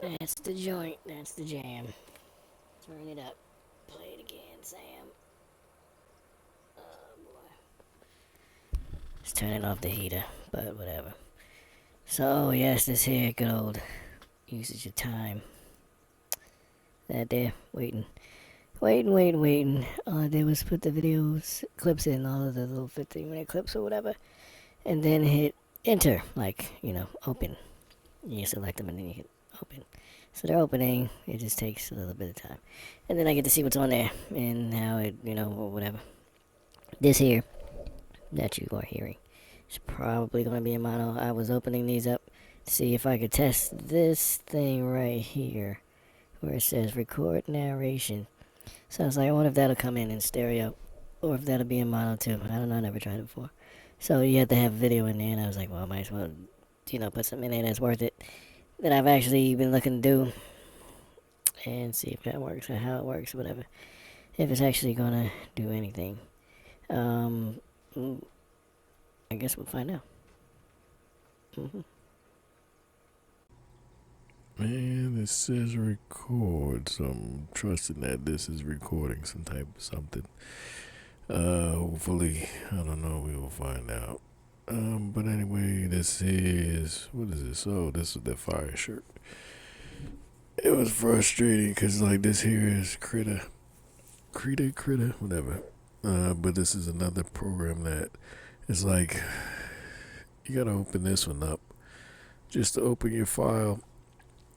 That's the joint. That's the jam. Turn it up. Play it again, Sam. Oh boy. Just turning off the heater, but whatever. So yes, this here good old usage of time. That there, waiting. All I did was put the videos clips in, all of the little 15-minute clips or whatever, and then hit enter, like open. You select them and then you hit open. So they're opening. It just takes a little bit of time, and then I get to see what's on there and how it, or whatever. This here that you are hearing is probably going to be a mono. I was opening these up to see if I could test this thing right here where it says record narration. So I was like, I wonder if that'll come in stereo or if that'll be in mono too. I don't know. I never tried it before. So you have to have video in there, and I was like, well, I might as well, put something in there that's worth it that I've actually been looking to do and see if that works or how it works, whatever. If it's actually gonna do anything. Um, I guess we'll find out. Mm-hmm. Man, it says record, so I'm trusting that this is recording some type of something. Hopefully, I don't know, we will find out. But anyway, this is, what is this? Oh, this is the fire shirt. It was frustrating because, like, this here is Critter, whatever. But this is another program that is like, you gotta open this one up just to open your file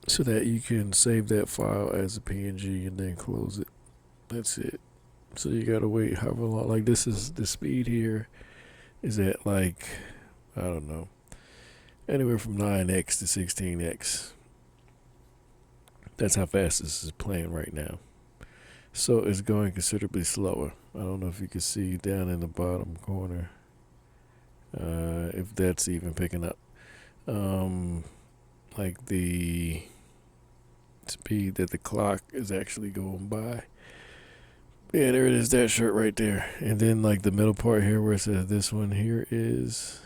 so that you can save that file as a PNG and then close it. That's it. So you gotta wait however long. Like, this is the speed here is at, like, I don't know, anywhere from 9x to 16x. That's how fast this is playing right now. So it's going considerably slower. I don't know if you can see down in the bottom corner, if that's even picking up. Like the speed that the clock is actually going by. Yeah, there it is, that shirt right there. And then, like, the middle part here where it says this one here is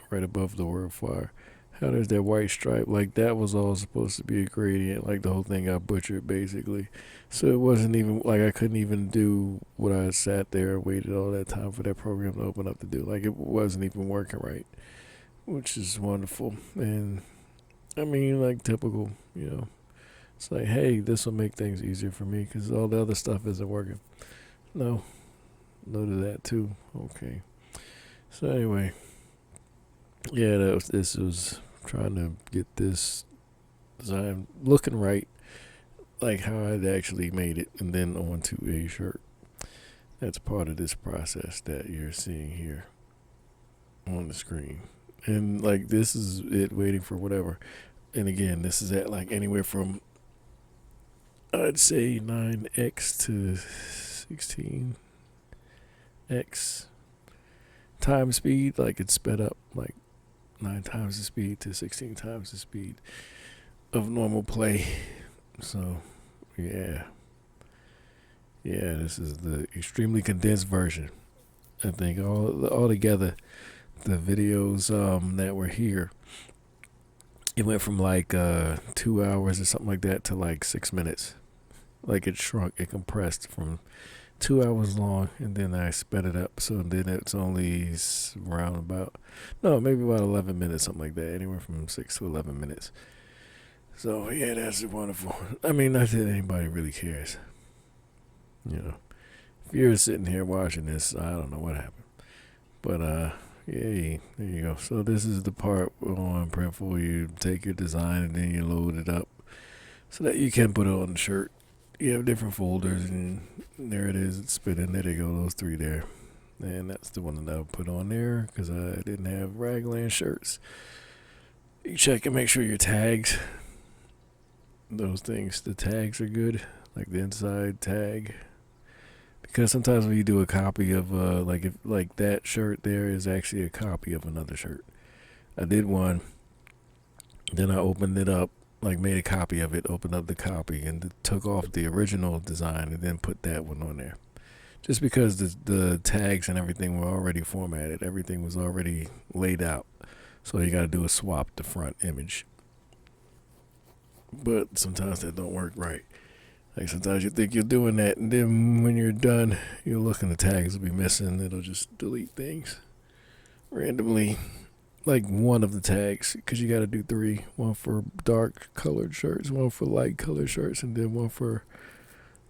right above the word fire. How there's that white stripe? Like, that was all supposed to be a gradient. Like, the whole thing got butchered, basically. So it wasn't even, like, I couldn't even do what I sat there and waited all that time for that program to open up to do. Like, it wasn't even working right, which is wonderful. And, I mean, like, typical, It's like, hey, this will make things easier for me because all the other stuff isn't working. No, no to that too. Okay. So anyway, yeah, this was trying to get this design looking right, like how I'd actually made it, and then onto a shirt. That's part of this process that you're seeing here on the screen. And, like, this is it waiting for whatever. And again, this is at, like, anywhere from, I'd say, 9x to 16x time speed. Like, it's sped up like 9 times the speed to 16 times the speed of normal play. So yeah, this is the extremely condensed version. I think all together, the videos that were here, it went from like 2 hours or something like that to like 6 minutes. Like, it shrunk, it compressed from 2 hours long, and then I sped it up. So then it's only around about, no, maybe about 11 minutes, something like that. Anywhere from 6 to 11 minutes. So yeah, that's wonderful. I mean, not that anybody really cares. If you're sitting here watching this, I don't know what happened. But yeah, there you go. So this is the part on Printful. You take your design and then you load it up so that you can put it on the shirt. You have different folders, and there it is. It's spinning. There they go. Those 3 there. And that's the one that I'll put on there because I didn't have Raglan shirts. You check and make sure your tags, those things, the tags are good, like the inside tag. Because sometimes when you do a copy of, like, if like that shirt there is actually a copy of another shirt. I did one, then I opened it up, like, made a copy of it, opened up the copy, and took off the original design and then put that one on there. Just because the tags and everything were already formatted, everything was already laid out. So you got to do a swap the front image. but sometimes that don't work right. Like sometimes you think you're doing that, and then when you're done, you'll look and the tags will be missing. It'll just delete things randomly, like one of the tags, because you got to do three: one for dark colored shirts, one for light colored shirts, and then one for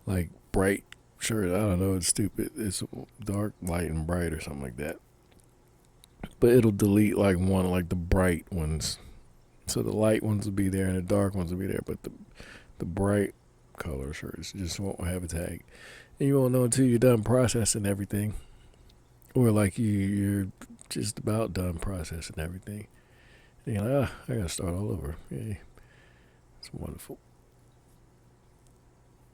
like bright shirts. I don't know. It's stupid. It's dark, light, and bright, or something like that. But it'll delete like one, like the bright ones. So the light ones will be there, and the dark ones will be there. But the bright color shirts just won't have a tag, and you won't know until you're done processing everything, or like you're just about done processing everything. And you're like, I gotta start all over. Yeah, it's wonderful.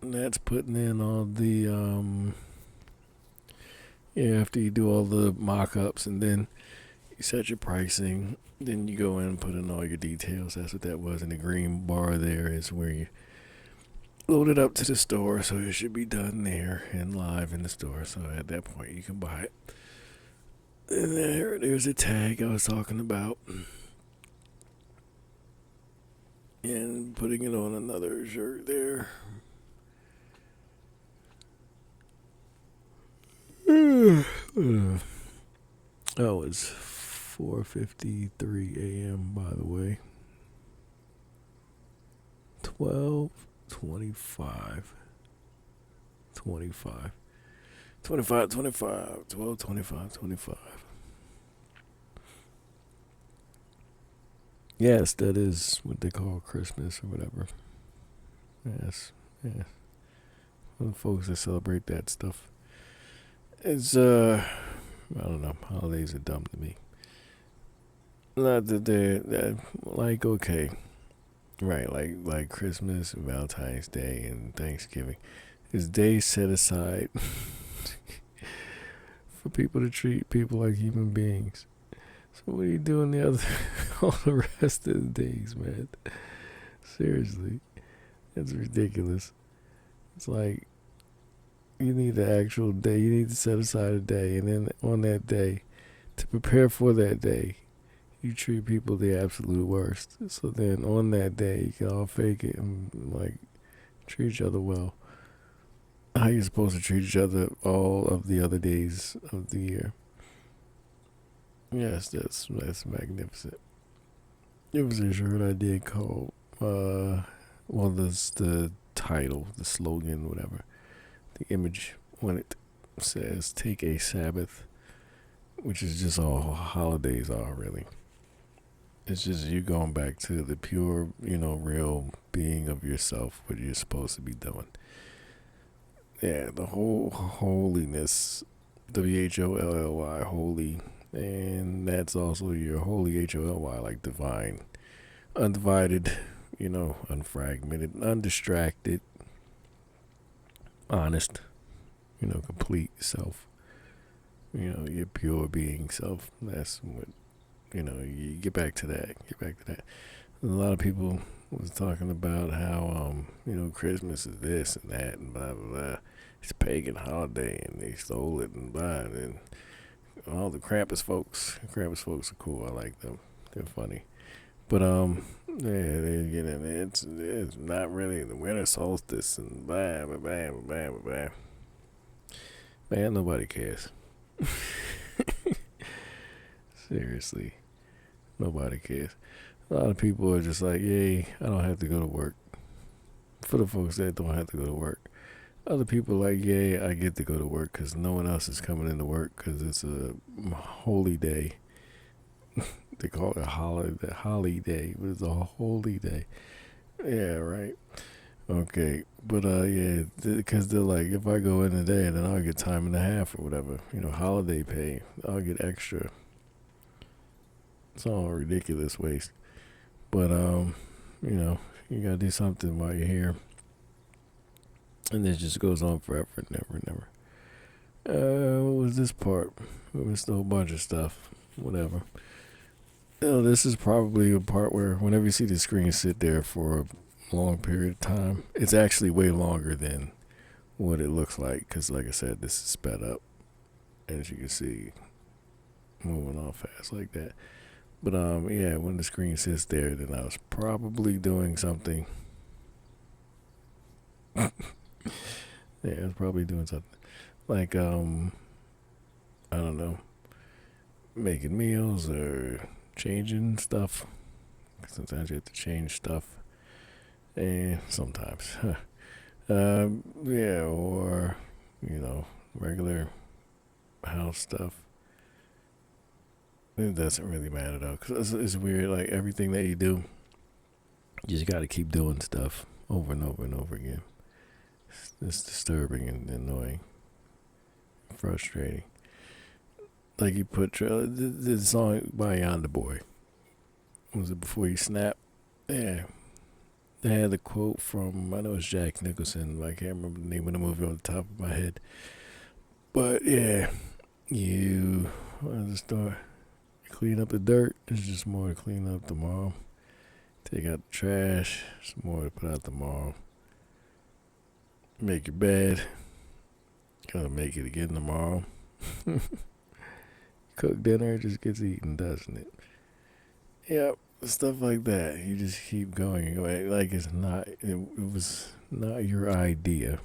And that's putting in all the yeah. After you do all the mock-ups, and then you set your pricing, then you go in and put in all your details. That's what that was. And the green bar there is where you load it up to the store, so it should be done there and live in the store. So at that point, you can buy it. And there's a tag I was talking about, and putting it on another shirt there. Oh, it's 4:53 a.m. by the way. 12:25. 25. 25, 25, 12, 25, 25. Yes, that is what they call Christmas or whatever. Yes, yes. Well, folks that celebrate that stuff. It's, I don't know. Holidays are dumb to me. Not that they're, like, okay. Right, like Christmas and Valentine's Day and Thanksgiving. Is days set aside for people to treat people like human beings. So what are you doing the other all the rest of the days, man? Seriously. That's ridiculous. It's like you need the actual day. You need to set aside a day, and then on that day, to prepare for that day, you treat people the absolute worst. So then on that day, you can all fake it and like treat each other well. How you supposed to treat each other all of the other days of the year? Yes, that's magnificent. It was a shirt I did called well, there's the title, the slogan, whatever. The image when it says "Take a Sabbath," which is just all holidays are really. It's just you going back to the pure, real being of yourself, what you're supposed to be doing. Yeah, the whole holiness, WHOLLY, holy, and that's also your holy HOLY, like divine, undivided, unfragmented, undistracted, honest, complete self. Your pure being self. That's what, you get back to that. Get back to that. A lot of people was talking about how, Christmas is this and that and blah, blah, blah. It's a pagan holiday and they stole it and blah. And all the Krampus folks. Krampus folks are cool. I like them. They're funny. But, yeah, it's not really the winter solstice and blah, blah, blah, blah, blah, blah. Man, nobody cares. Seriously, nobody cares. A lot of people are just like, yay, I don't have to go to work. For the folks that don't have to go to work. Other people are like, yay, I get to go to work because no one else is coming into work because it's a holy day. They call it a holiday, but it's a holy day. Yeah, right. Okay, but yeah, because they're like, if I go in today, then I'll get time and a half or whatever. Holiday pay. I'll get extra. It's all ridiculous waste. But you gotta do something while you're here, and this just goes on forever and never and never. What was this part? We missed a whole bunch of stuff. Whatever. This is probably a part where whenever you see the screen sit there for a long period of time, it's actually way longer than what it looks like. Because, like I said, this is sped up, as you can see, moving on fast like that. But yeah, when the screen sits there, then I was probably doing something Yeah, it's probably doing something like I don't know, making meals or changing stuff. Sometimes you have to change stuff, and sometimes, yeah, or regular house stuff. It doesn't really matter though, cause it's weird. Like everything that you do, you just got to keep doing stuff over and over and over again. It's disturbing and annoying, frustrating. Like you put the song by Yonder Boy. Was it Before You Snap? Yeah. They had the quote from, I know it's Jack Nicholson, but I can't remember the name of the movie on the top of my head. But yeah, you want to start clean up the dirt. There's just more to clean up tomorrow. Take out the trash. Some more to put out tomorrow. Make your bed. Gotta make it again tomorrow. Cook dinner, it just gets eaten, doesn't it? Yep, stuff like that. You just keep going. Like it's not. It was not your idea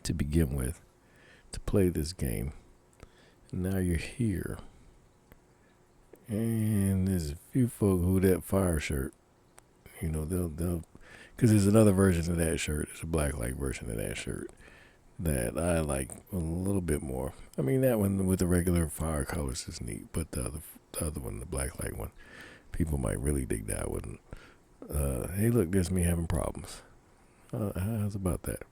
to begin with to play this game. Now you're here, and there's a few folk who that fire shirt. They'll because there's another version of that shirt. There's a black light version of that shirt that I like a little bit more. I mean, that one with the regular fire colors is neat, but the other one, the black light one, people might really dig that one. Hey, look, there's me having problems. How's about that?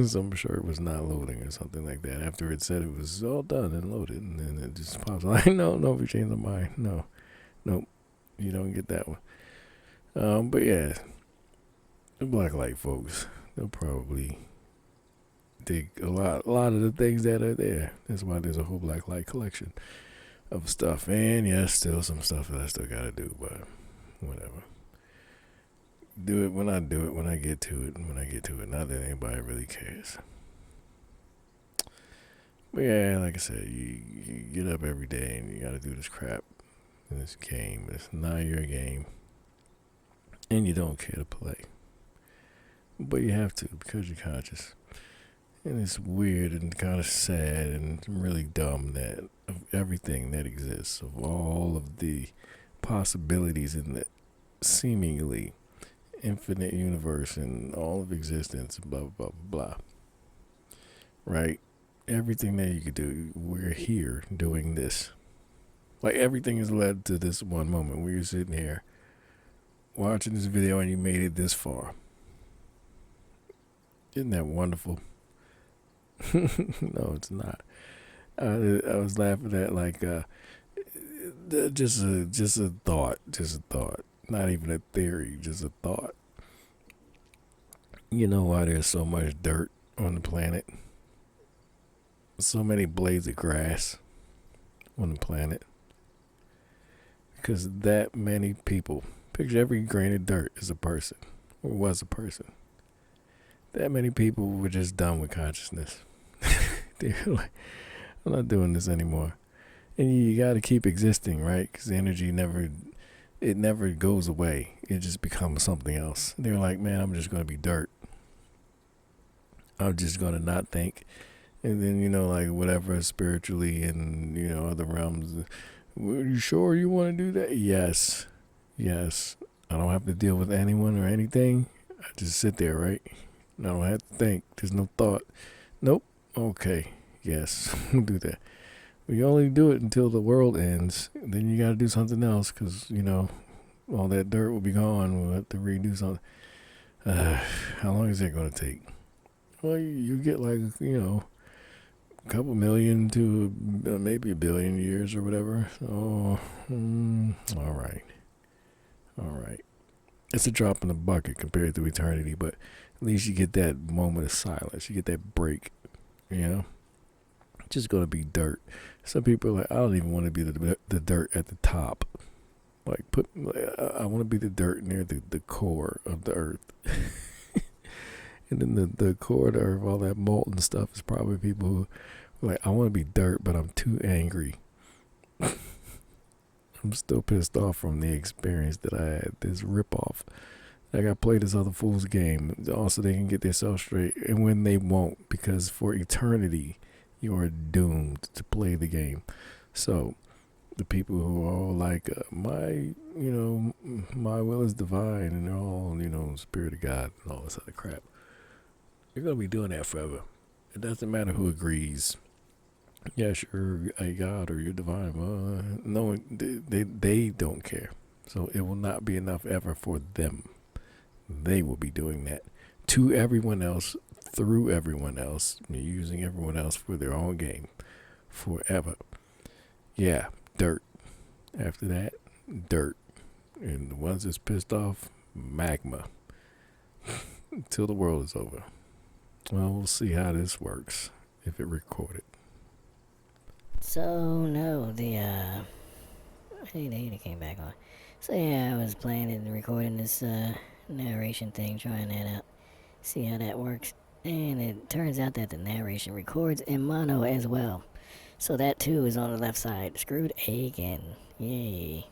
So I'm sure it was not loading or something like that. After it said it was all done and loaded, and then it just pops like, no, we changed our mind. Nope, you don't get that one. But yeah, the black light folks, they'll probably dig a lot of the things that are there. That's why there's a whole black light collection of stuff. And yes, still some stuff that I still gotta do, but whatever. Do it when I do it, when I get to it, not that anybody really cares. But yeah, like I said, you get up every day and you gotta do this crap in this game. It's not your game. And you don't care to play. But you have to because you're conscious. And it's weird and kind of sad and really dumb that of everything that exists, of all of the possibilities in the seemingly infinite universe and all of existence, blah, blah, blah, blah. Right? Everything that you could do, we're here doing this. Like everything has led to this one moment where you're sitting here watching this video and you made it this far. Isn't that wonderful? No, it's not. I was laughing at like just a thought, not even a theory, just a thought. You know why there's so much dirt on the planet? So many blades of grass on the planet. Because that many people, picture every grain of dirt is a person, or was a person. That many people were just done with consciousness. They're like, I'm not doing this anymore. And you got to keep existing, right? Because the energy never goes away. It just becomes something else. They're like, man, I'm just going to be dirt. I'm just going to not think. And then, like whatever spiritually and, other realms. Are you sure you want to do that? Yes. I don't have to deal with anyone or anything. I just sit there, right? I don't have to think. There's no thought. Nope. Okay. Yes. Do that. We only do it until the world ends. Then you got to do something else because, all that dirt will be gone. We'll have to redo something. How long is that going to take? Well, you get like, a couple million to maybe 1 billion years or whatever. Oh, all right. It's a drop in the bucket compared to eternity, but at least you get that moment of silence. You get that break, Just going to be dirt. Some people are like, I don't even want to be the dirt at the top. Like, I want to be the dirt near the core of the earth. And then the core of the earth, all that molten stuff is probably people who are like, I want to be dirt, but I'm too angry. I'm still pissed off from the experience that I had, this ripoff. I gotta play this other fool's game also they can get themselves straight, and when they won't, because for eternity you are doomed to play the game. So the people who are all like my will is divine, and they're all spirit of God and all this other crap, you're gonna be doing that forever. It doesn't matter who agrees. Yes, you're a God or you're divine. Well, no, they don't care. So it will not be enough ever for them. They will be doing that to everyone else, through everyone else, using everyone else for their own game forever. Yeah, dirt. After that, dirt. And the ones that's pissed off, magma. Till the world is over. Well, we'll see how this works if it recorded. So no, they came back on. So yeah, I was playing and recording this narration thing, trying that out, see how that works. And it turns out that the narration records in mono as well. So that too is on the left side. Screwed again. Yay.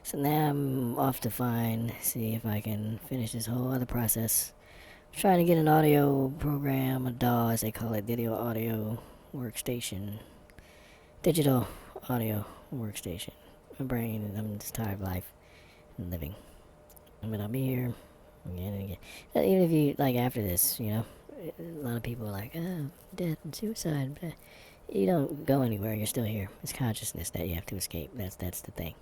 So now I'm off to see if I can finish this whole other process. I'm trying to get an audio program, a DAW as they call it, Digital Audio Workstation. Digital Audio Workstation. My brain, I'm just tired of life and living. But I'll be here again and again. Even if you, like, after this, a lot of people are like, oh, death and suicide. But you don't go anywhere, you're still here. It's consciousness that you have to escape. That's the thing.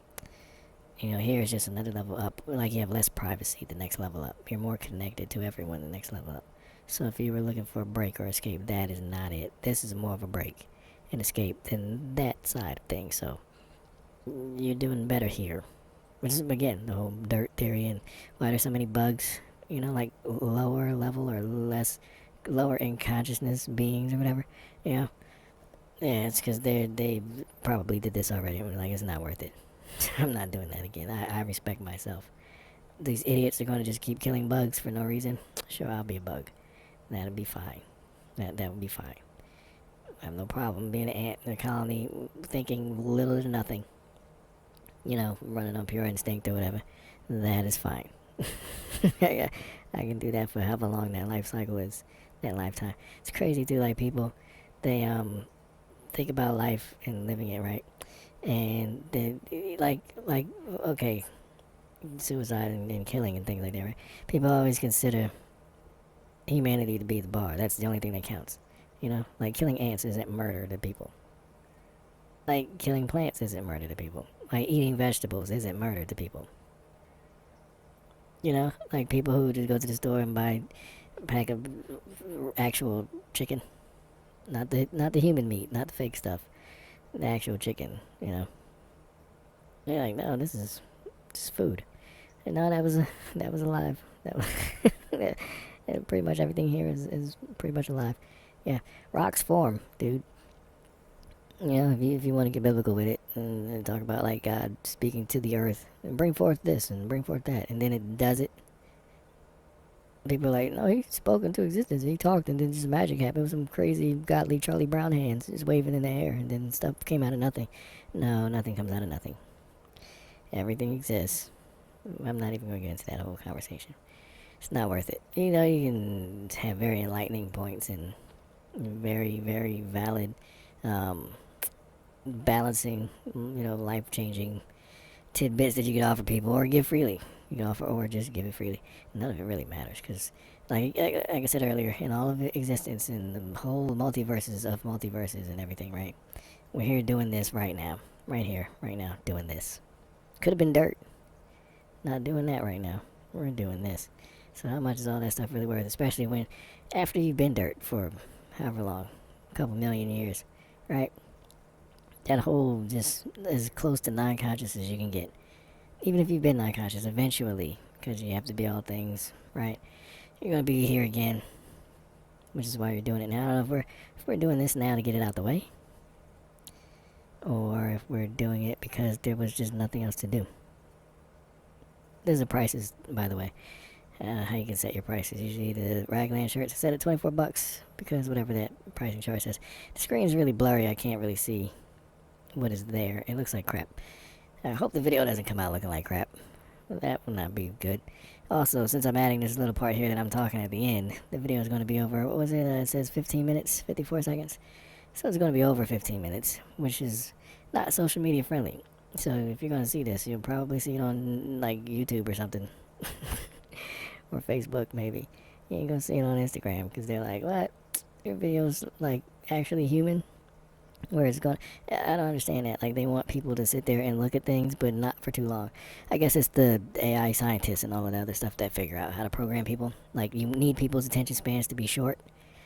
Here is just another level up. Like, you have less privacy the next level up. You're more connected to everyone the next level up. So if you were looking for a break or escape, that is not it. This is more of a break and escape than that side of things. So you're doing better here. Which is, again, the whole dirt theory and why there's so many bugs, like lower level or lower in consciousness beings or whatever. Yeah, it's because they probably did this already. I'm like, it's not worth it. I'm not doing that again. I respect myself. These idiots are going to just keep killing bugs for no reason. Sure, I'll be a bug. That'll be fine. That would be fine. I have no problem being an ant in a colony, thinking little to nothing. Running on pure instinct or whatever. That is fine. I can do that for however long that life cycle is, that lifetime. It's crazy too, like people, they think about life and living it, right? And they, like, okay, suicide and killing and things like that, right? People always consider humanity to be the bar. That's the only thing that counts. Like killing ants isn't murder to people. Like killing plants isn't murder to people. Like eating vegetables isn't murder to people. Like people who just go to the store and buy a pack of actual chicken, not the human meat, not the fake stuff, the actual chicken. They're like, no, this is just food. And no, that was alive. That was and pretty much everything here is pretty much alive. Yeah, rocks form, dude. If you want to get biblical with it and talk about like God speaking to the earth and bring forth this and bring forth that, and then it does it. People are like, no, he spoke into existence. He talked, and then just magic happened with some crazy godly Charlie Brown hands just waving in the air, and then stuff came out of nothing. No, nothing comes out of nothing. Everything exists. I'm not even going to get into that whole conversation. It's not worth it. You can have very enlightening points and very, very valid balancing, life-changing tidbits that you can offer people or give freely. You can offer or just give it freely. None of it really matters because, like I said earlier, in all of existence, in the whole multiverses of multiverses and everything, right? We're here doing this right now. Right here, right now, doing this. Could have been dirt. Not doing that right now. We're doing this. So how much is all that stuff really worth? Especially when, after you've been dirt for however long, a couple million years, right? That whole just as close to non-conscious as you can get. Even if you've been non-conscious, eventually, because you have to be all things, right? You're going to be here again, which is why you're doing it now. I don't know if we're doing this now to get it out the way, or if we're doing it because there was just nothing else to do. There's the prices, by the way. How you can set your prices. Usually the Raglan shirts are set at $24 because whatever that pricing chart says. The screen's really blurry. I can't really see what is there. It looks like crap. I hope the video doesn't come out looking like crap. That will not be good. Also, since I'm adding this little part here that I'm talking at the end, the video is going to be over, what was it? It says 15 minutes, 54 seconds. So it's going to be over 15 minutes, which is not social media friendly. So if you're going to see this, you'll probably see it on, like, YouTube or something. Or Facebook, maybe. You ain't going to see it on Instagram, because they're like, what? Your video's, like, actually human? Where it's going, I don't understand that. Like, they want people to sit there and look at things, but not for too long. I guess it's the AI scientists and all of the other stuff that figure out how to program people. Like, you need people's attention spans to be short,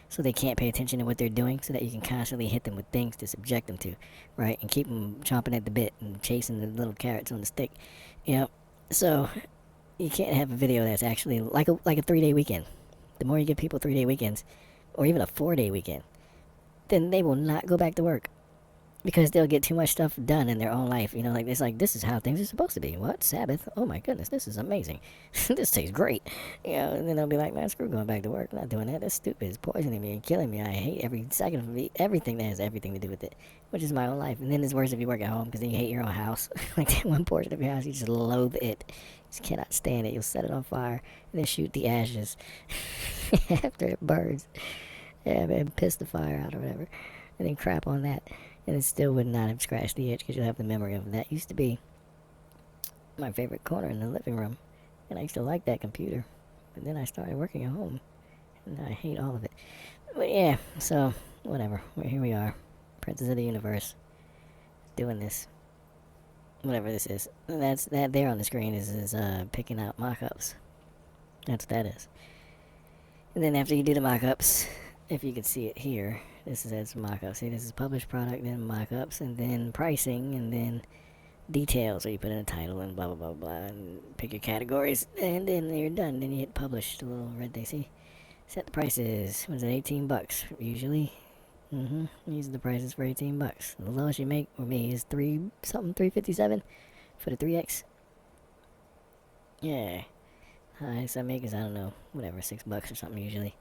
so they can't pay attention to what they're doing, so that you can constantly hit them with things to subject them to, right? And keep them chomping at the bit and chasing the little carrots on the stick. You know, so you can't have a video that's actually like a 3-day weekend. The more you give people 3-day weekends, or even a 4-day weekend, then they will not go back to work, because they'll get too much stuff done in their own life. You know, like, it's like, this is how things are supposed to be. What? Sabbath? Oh my goodness, this is amazing. This tastes great. You know, and then they'll be like, man, screw going back to work. I'm not doing that. That's stupid. It's poisoning me and killing me. I hate every second of it, everything that has everything to do with it, which is my own life. And then it's worse if you work at home, because then you hate your own house. Like, that one portion of your house, you just loathe it. You just cannot stand it. You'll set it on fire and then shoot the ashes after it burns. Yeah, man, piss the fire out or whatever. And then crap on that. And it still would not have scratched the itch, because you'll have the memory of that. Used to be my favorite corner in the living room. And I used to like that computer. But then I started working at home. And I hate all of it. But yeah, so, whatever. Here we are. Princess of the Universe. Doing this. Whatever this is. That there on the screen is picking out mock-ups. That's what that is. And then after you do the mock-ups, if you can see it here, this is mock-ups. See, this is published product, then mock-ups, and then pricing, and then details, where you put in a title and blah blah blah blah, and pick your categories, and then you're done. Then you hit publish, the little red they see. Set the prices. What is it, $18 usually? These are the prices for $18. The lowest you make with me is 357 for the 3X. Yeah. Highest I make is, I don't know, whatever, $6 or something usually.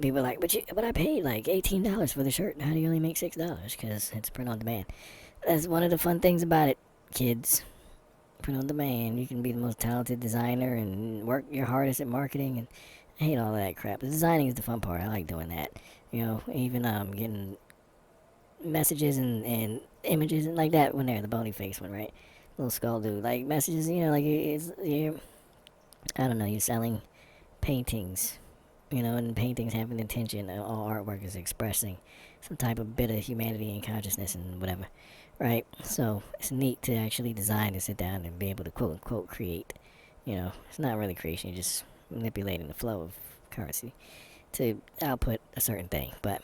People are like, but I paid like $18 for the shirt. How do you only make $6? Because it's print on demand. That's one of the fun things about it, kids. Print on demand. You can be the most talented designer and work your hardest at marketing, and I hate all that crap. The designing is the fun part. I like doing that. You know, even getting messages and images and like that one there, the bony face one, right? Little skull dude. Like, messages, you know, like, you're, I don't know, you're selling paintings, you know, and paintings have an intention. All artwork is expressing some type of bit of humanity and consciousness and whatever, right? So it's neat to actually design and sit down and be able to quote unquote create. You know, it's not really creation, you're just manipulating the flow of currency to output a certain thing. But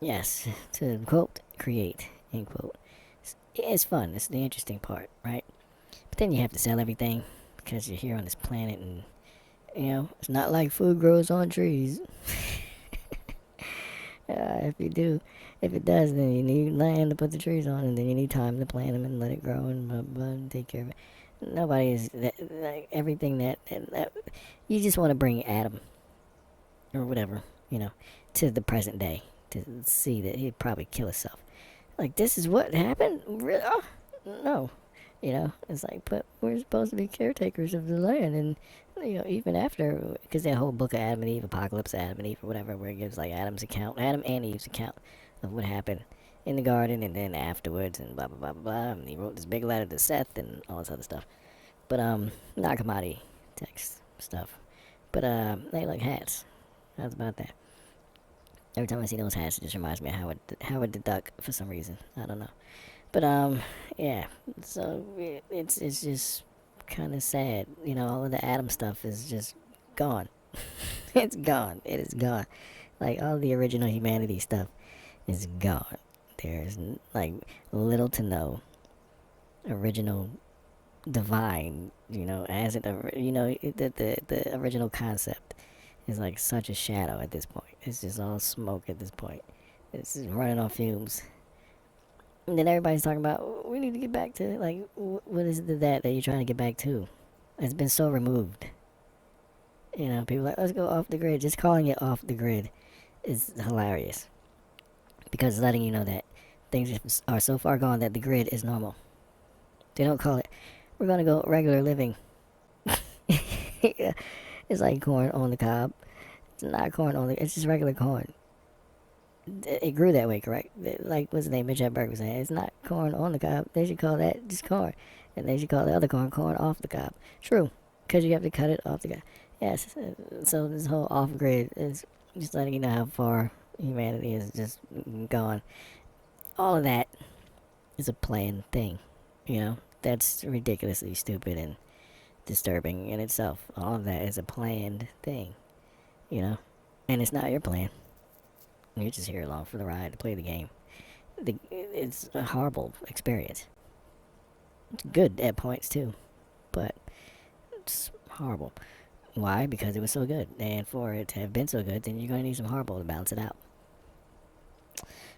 yes, to quote create, end quote, it's fun. It's the interesting part, right? But then you have to sell everything, because you're here on this planet, and you know, it's not like food grows on trees. If it does, then you need land to put the trees on, and then you need time to plant them and let it grow and blah, blah, and take care of it. Nobody is like everything that you just want to bring Adam or whatever, you know, to the present day to see that he'd probably kill himself. Like, this is what happened? Really? Oh, no. You know, it's like, but we're supposed to be caretakers of the land, and, you know, even after, because that whole book of Adam and Eve, Apocalypse of Adam and Eve, or whatever, where it gives, like, Adam and Eve's account of what happened in the garden, and then afterwards, and blah, blah, blah, blah, blah, and he wrote this big letter to Seth, and all this other stuff. But, not commodity text stuff. But, they like hats. How's about that? Every time I see those hats, it just reminds me of Howard the Duck, for some reason. I don't know. But, yeah, so it's just kind of sad. You know, all of the Adam stuff is just gone. It's gone. It is gone. Like, all the original humanity stuff is gone. There's, like, little to no original divine, you know, as it, you know, the original concept is like such a shadow at this point. It's just all smoke at this point. It's just running on fumes. And then everybody's talking about, we need to get back to, like, what is it that you're trying to get back to? It's been so removed. You know, people are like, let's go off the grid. Just calling it off the grid is hilarious. Because it's letting you know that things are so far gone that the grid is normal. They don't call it, we're going to go regular living. Yeah. It's like corn on the cob. It's not corn on the. It's just regular corn. It grew that way, correct? Like what's the name? Mitch Hedberg was saying, it's not corn on the cob. They should call that just corn, and they should call the other corn off the cob. True, because you have to cut it off the cob. Yes. So this whole off grid is just letting you know how far humanity is just gone. All of that is a planned thing. You know, that's ridiculously stupid and disturbing in itself. All of that is a planned thing. You know, and it's not your plan. You're just here along for the ride to play the game. It's a horrible experience. It's good at points too, but it's horrible. Why? Because it was so good. And for it to have been so good, then you're going to need some horrible to balance it out.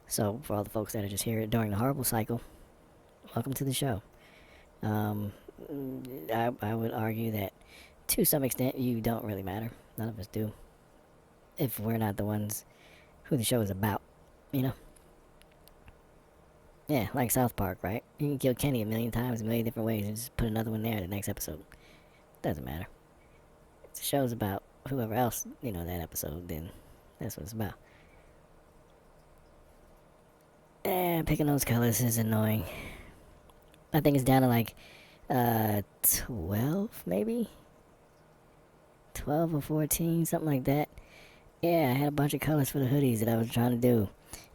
So, for all the folks that are just here during the horrible cycle, welcome to the show. Um, I would argue that to some extent you don't really matter. None of us do. If we're not the ones who the show is about, you know? Yeah, like South Park, right? You can kill Kenny a million times, a million different ways, and just put another one there in the next episode. Doesn't matter. If the show's about whoever else, that episode, then that's what it's about. Picking those colors is annoying. I think it's down to like 12, maybe? 12 or 14, something like that. Yeah, I had a bunch of colors for the hoodies that I was trying to do.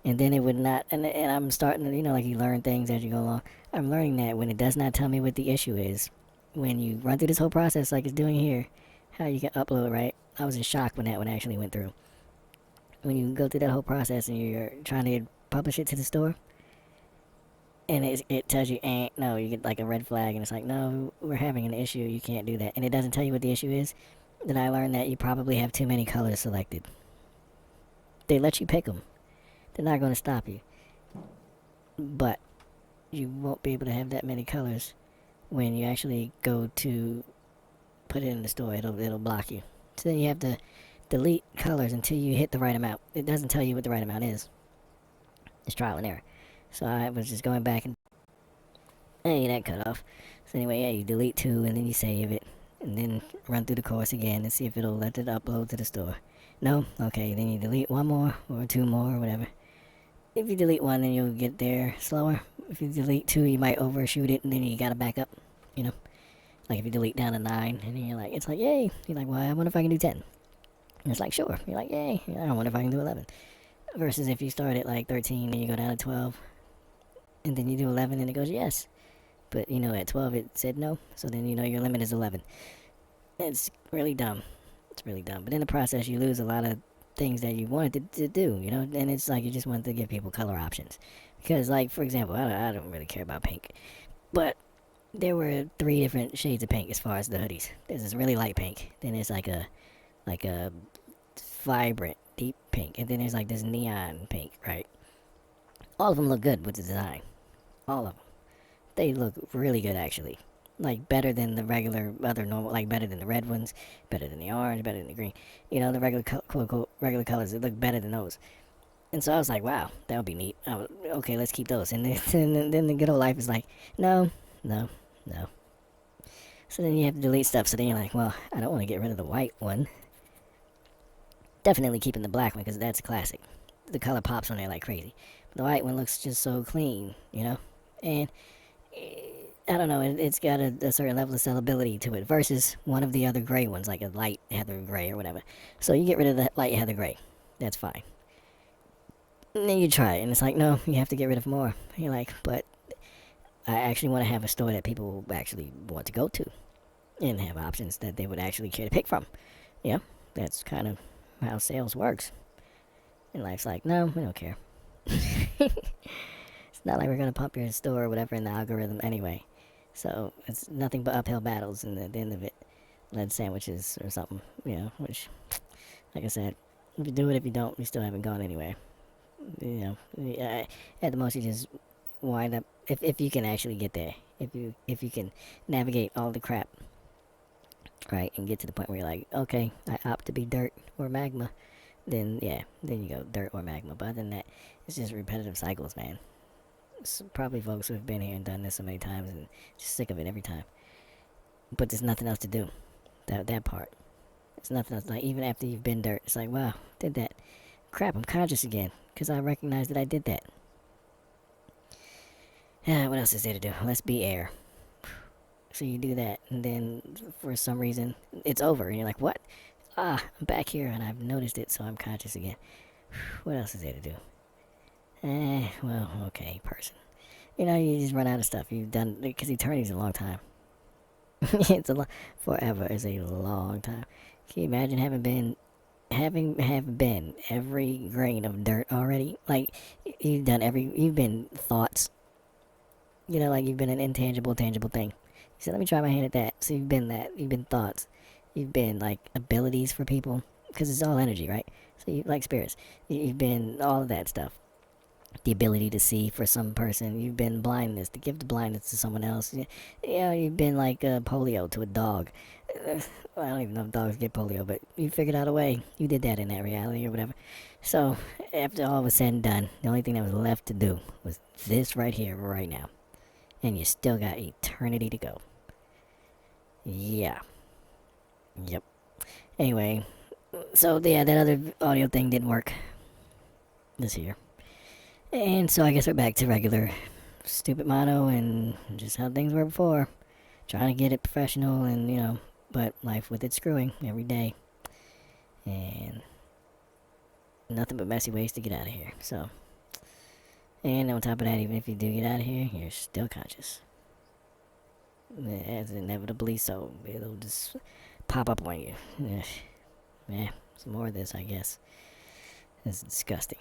And then it would not, and I'm starting to, like you learn things as you go along. I'm learning that when it does not tell me what the issue is, when you run through this whole process like it's doing here, how you can upload, right? I was in shock when that one actually went through. When you go through that whole process and you're trying to publish it to the store, and it tells you, no, you get like a red flag, and it's like, no, we're having an issue, you can't do that. And it doesn't tell you what the issue is, then I learned that you probably have too many colors selected. They let you pick them. They're not going to stop you. But you won't be able to have that many colors when you actually go to put it in the store. It'll block you. So then you have to delete colors until you hit the right amount. It doesn't tell you what the right amount is. It's trial and error. So I was just going back and hey, that cut off. So anyway, yeah, you delete 2 and then you save it. And then run through the course again and see if it'll let it upload to the store. No? Okay, then you delete 1 more or 2 more or whatever. If you delete 1, then you'll get there slower. If you delete 2, you might overshoot it and then you gotta back up. Like if you delete down to 9 and then you're like, it's like, yay. You're like, well, I wonder if I can do 10. And it's like, sure. You're like, yay. I wonder if I can do 11. Versus if you start at like 13 and you go down to 12 and then you do 11 and it goes, yes. But, at 12 it said no. So then your limit is 11. It's really dumb. It's really dumb. But in the process, you lose a lot of things that you wanted to do, and it's like you just wanted to give people color options. Because, like, for example, I don't really care about pink. But there were 3 different shades of pink as far as the hoodies. There's this really light pink. Then there's like a vibrant, deep pink. And then there's like this neon pink, right? All of them look good with the design. All of them. They look really good, actually. Like, better than the regular, other normal, like, better than the red ones, better than the orange, better than the green. The regular, quote-unquote, regular colors, they look better than those. And so I was like, wow, that would be neat. Okay, let's keep those. And then the good old life is like, no. So then you have to delete stuff. So then you're like, well, I don't want to get rid of the white one. Definitely keeping the black one, because that's a classic. The color pops on there like crazy. But the white one looks just so clean, And I don't know, it's got a certain level of sellability to it versus one of the other gray ones, like a light heather gray or whatever. So you get rid of the light heather gray. That's fine. And then you try it, and it's like, no, you have to get rid of more. And you're like, but I actually want to have a store that people actually want to go to and have options that they would actually care to pick from. That's kind of how sales works. And life's like, no, we don't care. It's not like we're going to pump your store or whatever in the algorithm anyway. So it's nothing but uphill battles, and at the end of it, lead sandwiches or something, which, like I said, if you do it, if you don't, you still haven't gone anywhere. At the most, you just wind up, if you can actually get there, if you can navigate all the crap, right, and get to the point where you're like, okay, I opt to be dirt or magma, then you go dirt or magma. But other than that, it's just repetitive cycles, man. It's probably folks who have been here and done this so many times and just sick of it every time. But there's nothing else to do. That part. It's nothing else. Like, even after you've been dirt, it's like, wow, did that. Crap, I'm conscious again. Because I recognize that I did that. What else is there to do? Let's be air. So you do that, and then for some reason, it's over. And you're like, what? Ah, I'm back here, and I've noticed it, so I'm conscious again. What else is there to do? Well, okay, person. You know, you just run out of stuff. You've done, because eternity's a long time. It's a forever is a long time. Can you imagine having been every grain of dirt already? Like, you've been thoughts. You know, like you've been an intangible, tangible thing. You said, let me try my hand at that. So you've been that. You've been thoughts. You've been, like, abilities for people. Because it's all energy, right? So you like spirits. You've been all of that stuff. The ability to see for some person. You've been blindness, to give the blindness to someone else. You've been like polio to a dog. Well, I don't even know if dogs get polio, but you figured out a way. You did that in that reality or whatever. So, after all was said and done, the only thing that was left to do was this right here, right now. And you still got eternity to go. Yeah. Yep. Anyway, so yeah, that other audio thing didn't work this year. And so I guess we're back to regular stupid mono and just how things were before. Trying to get it professional and, but life with it screwing every day. And nothing but messy ways to get out of here. So, and on top of that, even if you do get out of here, you're still conscious. As inevitably so. It'll just pop up on you. Yeah, some more of this, I guess. It's disgusting.